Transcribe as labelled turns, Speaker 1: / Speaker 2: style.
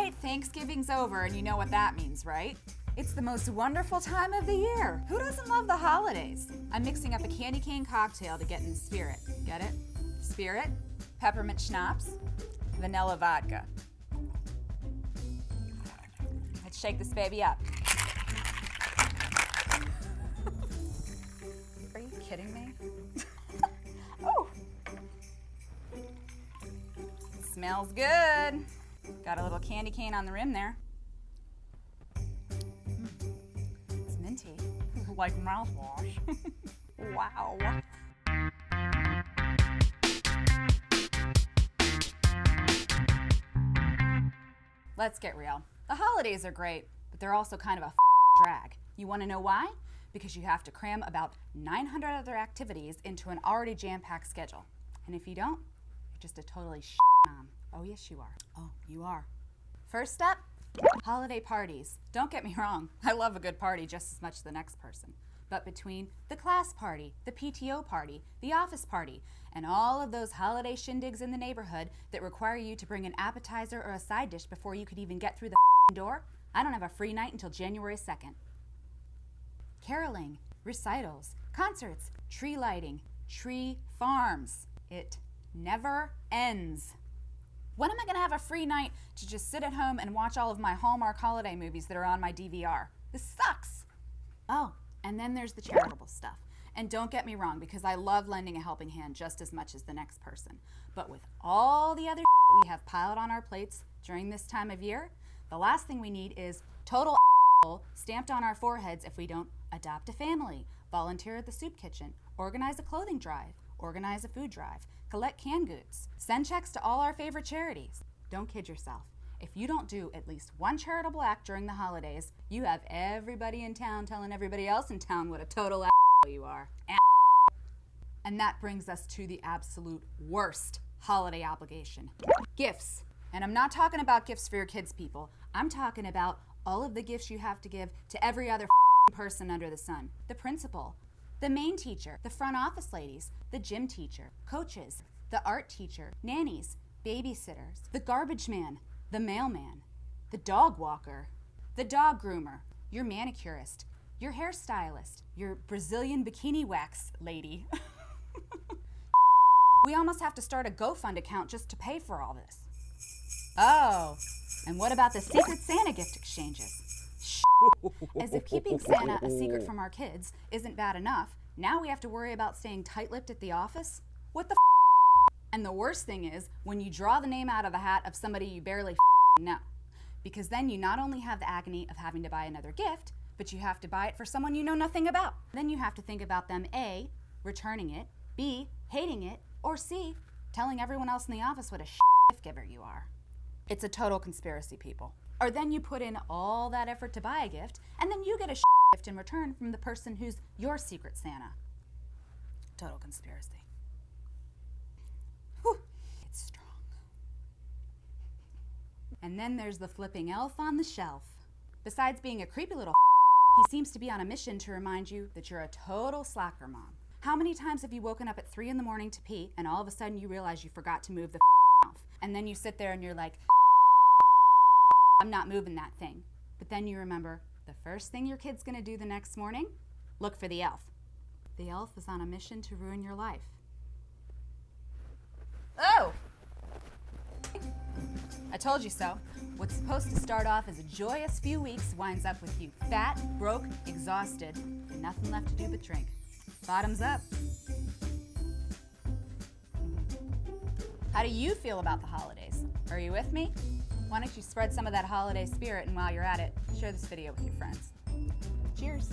Speaker 1: right, Thanksgiving's over and you know what that means, right? It's the most wonderful time of the year. Who doesn't love the holidays? I'm mixing up a candy cane cocktail to get in the spirit. Get it? Spirit, peppermint schnapps, vanilla vodka. Let's shake this baby up. Are you kidding me? Oh! Smells good. Got a little candy cane on the rim there. It's minty, like mouthwash. Wow. Let's get real. The holidays are great, but they're also kind of a drag. You want to know why? Because you have to cram about 900 other activities into an already jam-packed schedule. And if you don't, you're just a totally mom. Oh, yes, you are. Oh, you are. First up, holiday parties. Don't get me wrong, I love a good party just as much as the next person. But between the class party, the PTO party, the office party, and all of those holiday shindigs in the neighborhood that require you to bring an appetizer or a side dish before you could even get through the door, I don't have a free night until January 2nd. Caroling, recitals, concerts, tree lighting, tree farms. It never ends. When am I going to have a free night to just sit at home and watch all of my Hallmark holiday movies that are on my DVR? This sucks. Oh, and then there's the charitable stuff. And don't get me wrong, because I love lending a helping hand just as much as the next person. But with all the other we have piled on our plates during this time of year, the last thing we need is total stamped on our foreheads if we don't adopt a family, volunteer at the soup kitchen, organize a clothing drive, organize a food drive, collect canned goods, send checks to all our favorite charities. Don't kid yourself. If you don't do at least one charitable act during the holidays, you have everybody in town telling everybody else in town what a total you are. And that brings us to the absolute worst holiday obligation. Gifts. And I'm not talking about gifts for your kids, people. I'm talking about all of the gifts you have to give to every other person under the sun. The principal, the main teacher, the front office ladies, the gym teacher, coaches, the art teacher, nannies, babysitters, the garbage man, the mailman, the dog walker, the dog groomer, your manicurist, your hairstylist, your Brazilian bikini wax lady. We almost have to start a GoFund account just to pay for all this. Oh, and what about the Secret Santa gift exchanges? As if keeping Santa a secret from our kids isn't bad enough, now we have to worry about staying tight-lipped at the office? What the And the worst thing is when you draw the name out of the hat of somebody you barely know. Because then you not only have the agony of having to buy another gift, but you have to buy it for someone you know nothing about. Then you have to think about them A, returning it, B, hating it, or C, telling everyone else in the office what a gift giver you are. It's a total conspiracy, people. Or then you put in all that effort to buy a gift, and then you get a gift in return from the person who's your secret Santa. Total conspiracy. Whew, it's strong. And then there's the flipping elf on the shelf. Besides being a creepy little he seems to be on a mission to remind you that you're a total slacker mom. How many times have you woken up at 3 in the morning to pee, and all of a sudden you realize you forgot to move the elf? And then you sit there and you're like, I'm not moving that thing. But then you remember, the first thing your kid's gonna do the next morning? Look for the elf. The elf is on a mission to ruin your life. Oh! I told you so. What's supposed to start off as a joyous few weeks winds up with you fat, broke, exhausted, and nothing left to do but drink. Bottoms up. How do you feel about the holidays? Are you with me? Why don't you spread some of that holiday spirit, and while you're at it, share this video with your friends. Cheers.